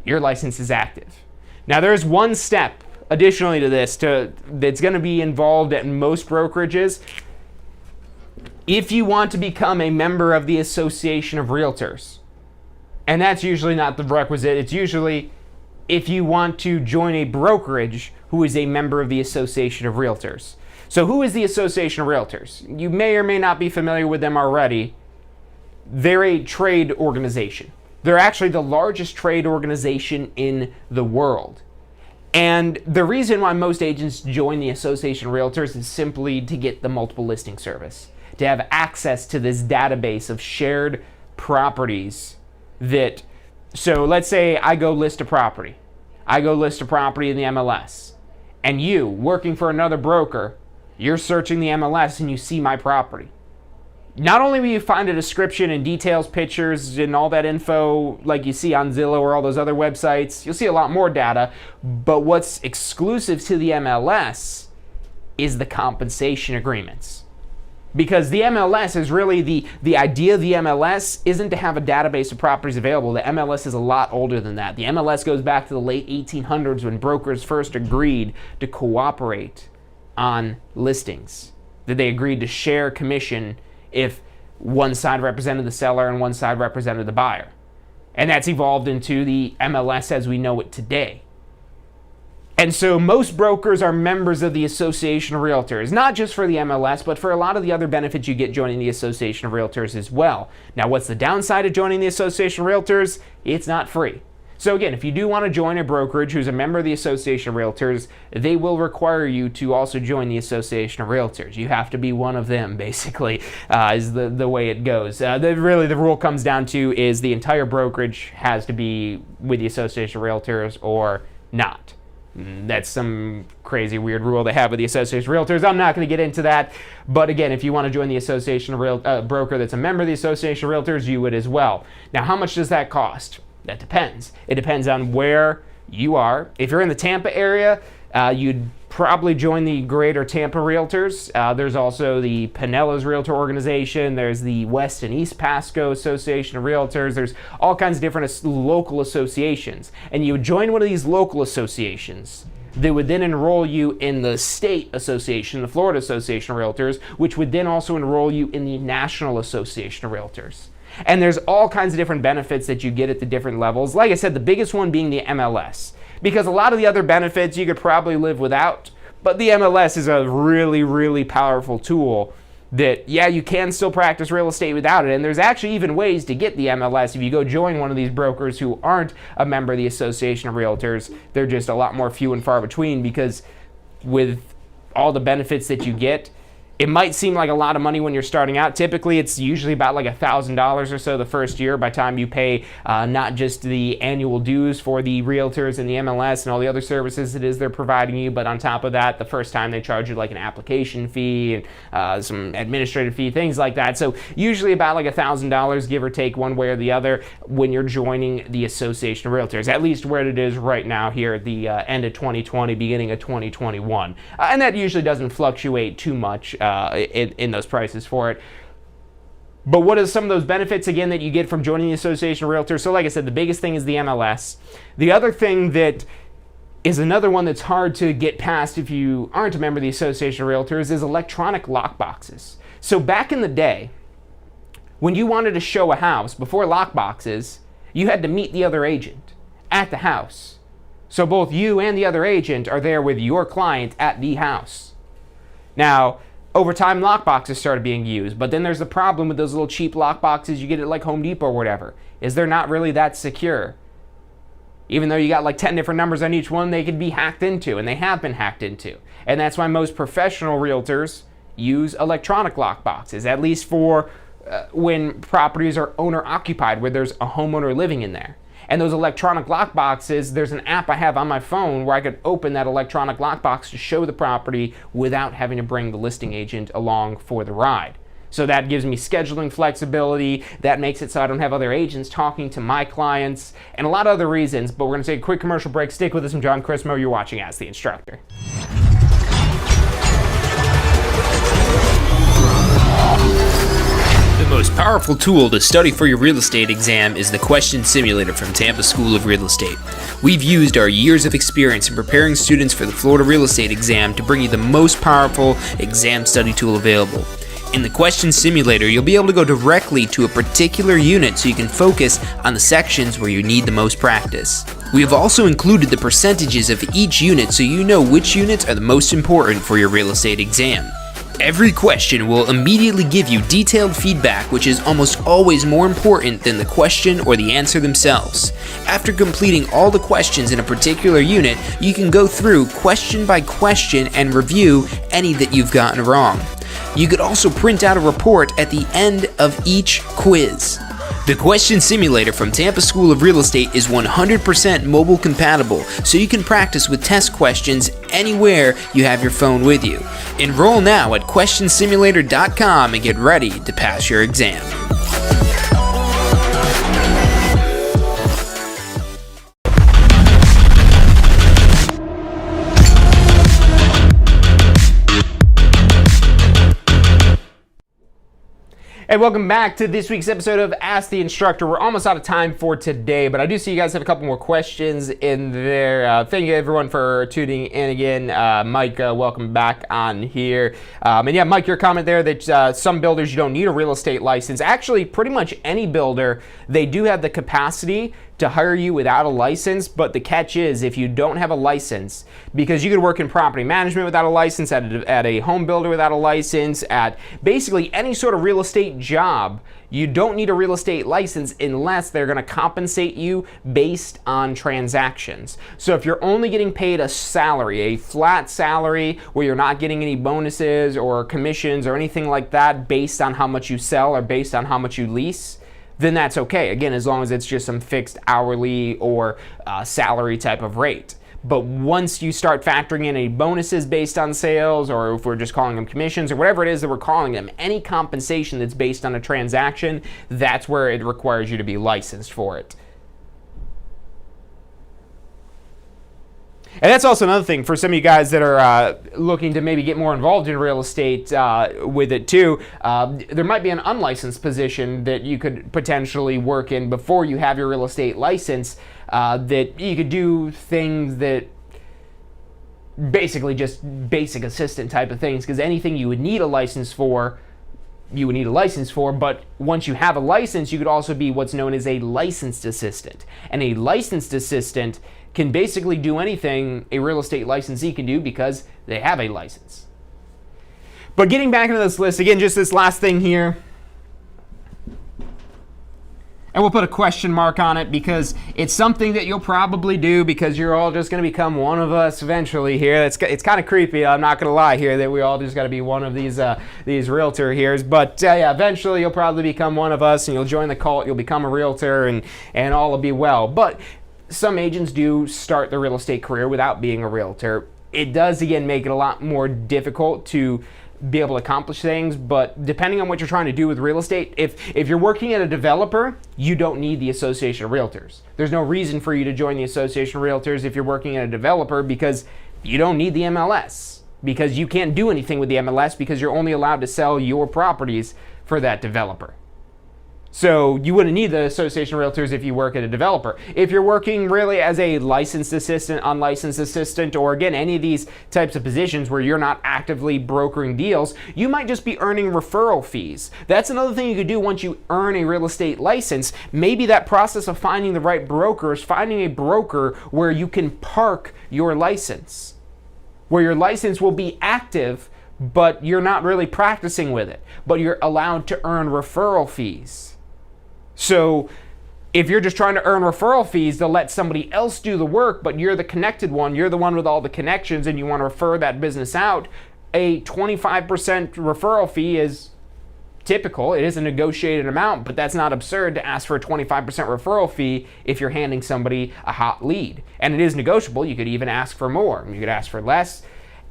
your license is active. Now, there's one step additionally to this that's going to be involved at most brokerages. If you want to become a member of the Association of Realtors, and that's usually not the requisite, it's usually if you want to join a brokerage who is a member of the Association of Realtors. So who is the Association of Realtors? You may or may not be familiar with them already. They're a trade organization. They're actually the largest trade organization in the world. And the reason why most agents join the Association of Realtors is simply to get the multiple listing service, to have access to this database of shared properties that, so let's say I go list a property. I go list a property in the MLS. And you, working for another broker, you're searching the MLS and you see my property. Not only will you find a description and details, pictures, and all that info like you see on Zillow or all those other websites, you'll see a lot more data, but what's exclusive to the MLS is the compensation agreements. Because the MLS is really, the idea of the MLS isn't to have a database of properties available. The MLS is a lot older than that. The MLS goes back to the late 1800s when brokers first agreed to cooperate on listings. That they agreed to share commission if one side represented the seller and one side represented the buyer. And that's evolved into the MLS as we know it today. And so most brokers are members of the Association of Realtors, not just for the MLS, but for a lot of the other benefits you get joining the Association of Realtors as well. Now, what's the downside of joining the Association of Realtors? It's not free. So again, if you do want to join a brokerage who's a member of the Association of Realtors, they will require you to also join the Association of Realtors. You have to be one of them, basically, is the way it goes. Really, the rule comes down to is the entire brokerage has to be with the Association of Realtors or not. That's some crazy weird rule they have with the Association of Realtors. I'm not going to get into that. But again, if you want to join the Association of broker that's a member of the Association of Realtors, you would as well. Now, how much does that cost? That depends. It depends on where you are. If you're in the Tampa area, you'd probably join the Greater Tampa Realtors. There's also the Pinellas Realtor Organization. There's the West and East Pasco Association of Realtors. There's all kinds of different local associations. And you would join one of these local associations. They would then enroll you in the state association, the Florida Association of Realtors, which would then also enroll you in the National Association of Realtors. And there's all kinds of different benefits that you get at the different levels. Like I said, the biggest one being the MLS. Because a lot of the other benefits you could probably live without, but the MLS is a really, really powerful tool that, yeah, you can still practice real estate without it. And there's actually even ways to get the MLS if you go join one of these brokers who aren't a member of the Association of Realtors. They're just a lot more few and far between, because with all the benefits that you get, It might seem like a lot of money when you're starting out. Typically, it's usually about like $1,000 or so the first year by the time you pay not just the annual dues for the realtors and the MLS and all the other services it is they're providing you, but on top of that, the first time they charge you like an application fee and some administrative fee, things like that. So usually about like $1,000, give or take one way or the other, when you're joining the Association of Realtors, at least where it is right now here at the end of 2020, beginning of 2021. And that usually doesn't fluctuate too much in those prices for it. But what are some of those benefits, again, that you get from joining the Association of Realtors? So like I said, the biggest thing is the MLS. The other thing that is another one that's hard to get past if you aren't a member of the Association of Realtors is electronic lockboxes. So back in the day, when you wanted to show a house before lockboxes, you had to meet the other agent at the house. So both you and the other agent are there with your client at the house. Now, over time, lockboxes started being used, but then there's the problem with those little cheap lockboxes you get at like Home Depot or whatever, is they're not really that secure. Even though you got like 10 different numbers on each one, they could be hacked into, and they have been hacked into. And that's why most professional realtors use electronic lockboxes, at least for when properties are owner-occupied, where there's a homeowner living in there. And those electronic lockboxes, there's an app I have on my phone where I could open that electronic lockbox to show the property without having to bring the listing agent along for the ride. So that gives me scheduling flexibility. That makes it so I don't have other agents talking to my clients, and a lot of other reasons. But we're going to take a quick commercial break. Stick with us. I'm John Chrismo. You're watching Ask the Instructor. The most powerful tool to study for your real estate exam is the Question Simulator from Tampa School of Real Estate. We've used our years of experience in preparing students for the Florida Real Estate exam to bring you the most powerful exam study tool available. In the Question Simulator, you'll be able to go directly to a particular unit so you can focus on the sections where you need the most practice. We have also included the percentages of each unit so you know which units are the most important for your real estate exam. Every question will immediately give you detailed feedback, which is almost always more important than the question or the answer themselves. After completing all the questions in a particular unit, you can go through question by question and review any that you've gotten wrong. You could also print out a report at the end of each quiz. The Question Simulator from Tampa School of Real Estate is 100% mobile compatible, so you can practice with test questions anywhere you have your phone with you. Enroll now at questionsimulator.com and get ready to pass your exam. Hey, welcome back to this week's episode of Ask the Instructor. We're almost out of time for today, but I do see you guys have a couple more questions in there. Thank you everyone for tuning in again. Mike, welcome back on here. And yeah, Mike, your comment there that some builders, you don't need a real estate license. Actually, pretty much any builder, they do have the capacity to hire you without a license, but the catch is if you don't have a license, because you could work in property management without a license, at a home builder without a license, at basically any sort of real estate job, you don't need a real estate license unless they're going to compensate you based on transactions. So if you're only getting paid a salary, a flat salary where you're not getting any bonuses or commissions or anything like that based on how much you sell or based on how much you lease, then that's okay. Again, as long as it's just some fixed hourly or salary type of rate. But once you start factoring in any bonuses based on sales, or if we're just calling them commissions or whatever it is that we're calling them, any compensation that's based on a transaction, that's where it requires you to be licensed for it. And that's also another thing for some of you guys that are looking to maybe get more involved in real estate with it too. There might be an unlicensed position that you could potentially work in before you have your real estate license, that you could do things that basically just basic assistant type of things, because anything you would need a license for, you would need a license for, but once you have a license, you could also be what's known as a licensed assistant. And a licensed assistant can basically do anything a real estate licensee can do because they have a license. But getting back into this list, again, just this last thing here. And we'll put a question mark on it because it's something that you'll probably do because you're all just going to become one of us eventually here. It's kind of creepy, I'm not going to lie here, that we all just got to be one of these realtor here's. But yeah, eventually you'll probably become one of us and you'll join the cult, you'll become a realtor, and all will be well. But some agents do start their real estate career without being a realtor. It does, again, make it a lot more difficult to be able to accomplish things, but depending on what you're trying to do with real estate, if you're working at a developer, you don't need the Association of Realtors. There's no reason for you to join the Association of Realtors if you're working at a developer because you don't need the MLS, because you can't do anything with the MLS because you're only allowed to sell your properties for that developer. So you wouldn't need the Association of Realtors if you work at a developer. If you're working really as a licensed assistant, unlicensed assistant, or again, any of these types of positions where you're not actively brokering deals, you might just be earning referral fees. That's another thing you could do once you earn a real estate license. Maybe that process of finding the right broker is finding a broker where you can park your license, where your license will be active, but you're not really practicing with it, but you're allowed to earn referral fees. So if you're just trying to earn referral fees, they'll let somebody else do the work, but you're the connected one, you're the one with all the connections, and you want to refer that business out. A 25% referral fee is typical. It is a negotiated amount, but that's not absurd to ask for a 25% referral fee if you're handing somebody a hot lead. And it is negotiable. You could even ask for more. You could ask for less.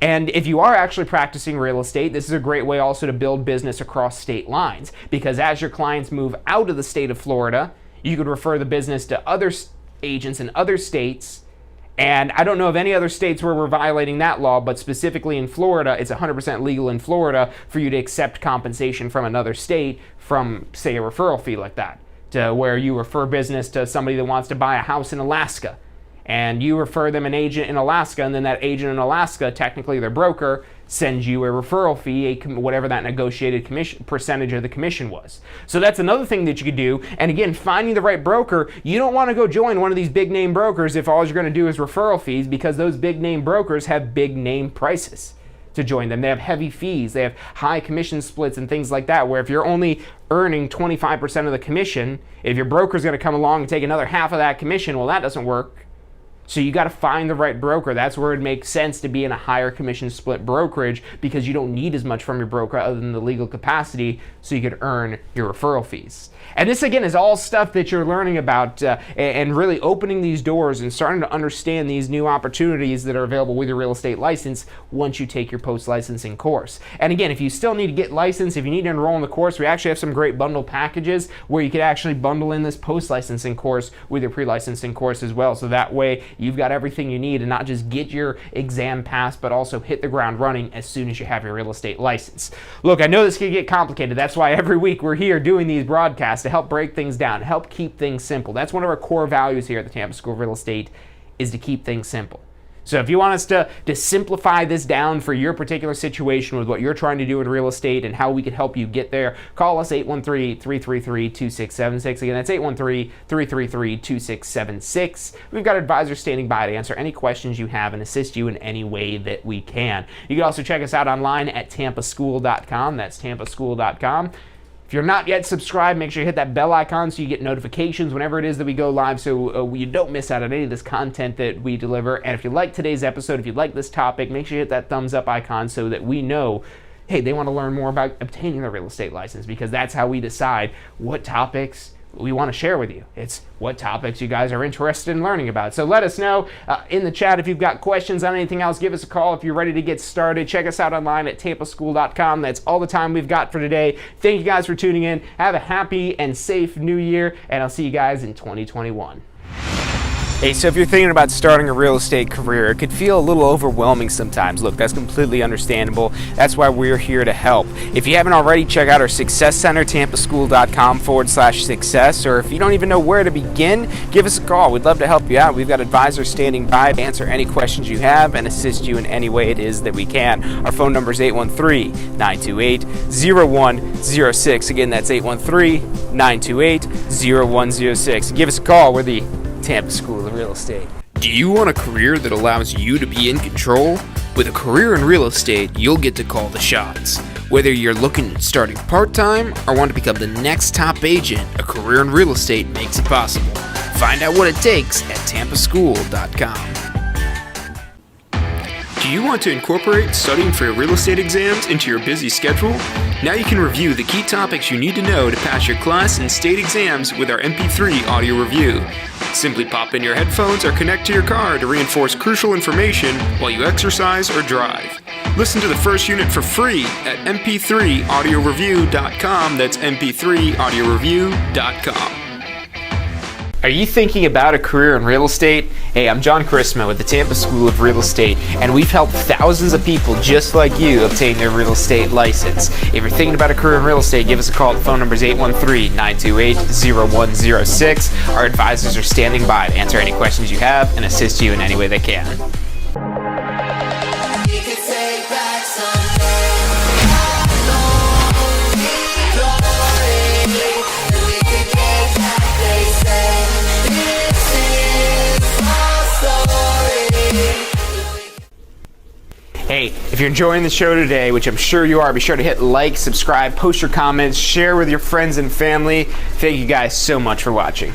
And if you are actually practicing real estate, this is a great way also to build business across state lines, because as your clients move out of the state of Florida, you could refer the business to other agents in other states. And I don't know of any other states where we're violating that law, but specifically in Florida, it's 100% legal in Florida for you to accept compensation from another state from, say, a referral fee like that, to where you refer business to somebody that wants to buy a house in Alaska. And you refer them an agent in Alaska, and then that agent in Alaska, technically their broker, sends you a referral fee, whatever that negotiated percentage of the commission was. So that's another thing that you could do. And again, finding the right broker, you don't want to go join one of these big name brokers if all you're going to do is referral fees, because those big name brokers have big name prices to join them. They have heavy fees, they have high commission splits and things like that, where if you're only earning 25% of the commission, if your broker's going to come along and take another half of that commission, well, that doesn't work. So you got to find the right broker. That's where it makes sense to be in a higher commission split brokerage, because you don't need as much from your broker other than the legal capacity, so you could earn your referral fees. And this, again, is all stuff that you're learning about and really opening these doors and starting to understand these new opportunities that are available with your real estate license once you take your post-licensing course. And again, if you still need to get licensed, if you need to enroll in the course, we actually have some great bundle packages where you could actually bundle in this post-licensing course with your pre-licensing course as well. So that way you've got everything you need and not just get your exam passed, but also hit the ground running as soon as you have your real estate license. Look, I know this can get complicated. That's why every week we're here doing these broadcasts to help break things down, help keep things simple. That's one of our core values here at the Tampa School of Real Estate, is to keep things simple. So if you want us to simplify this down for your particular situation with what you're trying to do in real estate and how we can help you get there, call us 813-333-2676. Again, that's 813-333-2676. We've got advisors standing by to answer any questions you have and assist you in any way that we can. You can also check us out online at tampaschool.com. That's tampaschool.com. If you're not yet subscribed, make sure you hit that bell icon so you get notifications whenever it is that we go live, so you don't miss out on any of this content that we deliver. And if you like today's episode, if you like this topic, make sure you hit that thumbs up icon so that we know, hey, they want to learn more about obtaining their real estate license, because that's how we decide what topics we want to share with you. It's what topics you guys are interested in learning about. So let us know in the chat if you've got questions on anything else. Give us a call if you're ready to get started. Check us out online at tampaschool.com. That's all the time we've got for today. Thank you guys for tuning in. Have a happy and safe new year, and I'll see you guys in 2021. Hey, so if you're thinking about starting a real estate career, it could feel a little overwhelming sometimes. Look, that's completely understandable. That's why we're here to help. If you haven't already, check out our Success Center, tampaschool.com/success. Or if you don't even know where to begin, give us a call. We'd love to help you out. We've got advisors standing by to answer any questions you have and assist you in any way it is that we can. Our phone number is 813-928-0106. Again, that's 813-928-0106. Give us a call. We're the Tampa School of Real Estate. Do you want a career that allows you to be in control? With a career in real estate, you'll get to call the shots. Whether you're looking at starting part-time or want to become the next top agent, a career in real estate makes it possible. Find out what it takes at tampaschool.com. Do you want to incorporate studying for your real estate exams into your busy schedule? Now you can review the key topics you need to know to pass your class and state exams with our MP3 audio review. Simply pop in your headphones or connect to your car to reinforce crucial information while you exercise or drive. Listen to the first unit for free at mp3audioreview.com. That's mp3audioreview.com. Are you thinking about a career in real estate? Hey, I'm John Chrisma with the Tampa School of Real Estate, and we've helped thousands of people just like you obtain their real estate license. If you're thinking about a career in real estate, give us a call. The phone number is 813-928-0106. Our advisors are standing by to answer any questions you have and assist you in any way they can. Hey, if you're enjoying the show today, which I'm sure you are, be sure to hit like, subscribe, post your comments, share with your friends and family. Thank you guys so much for watching.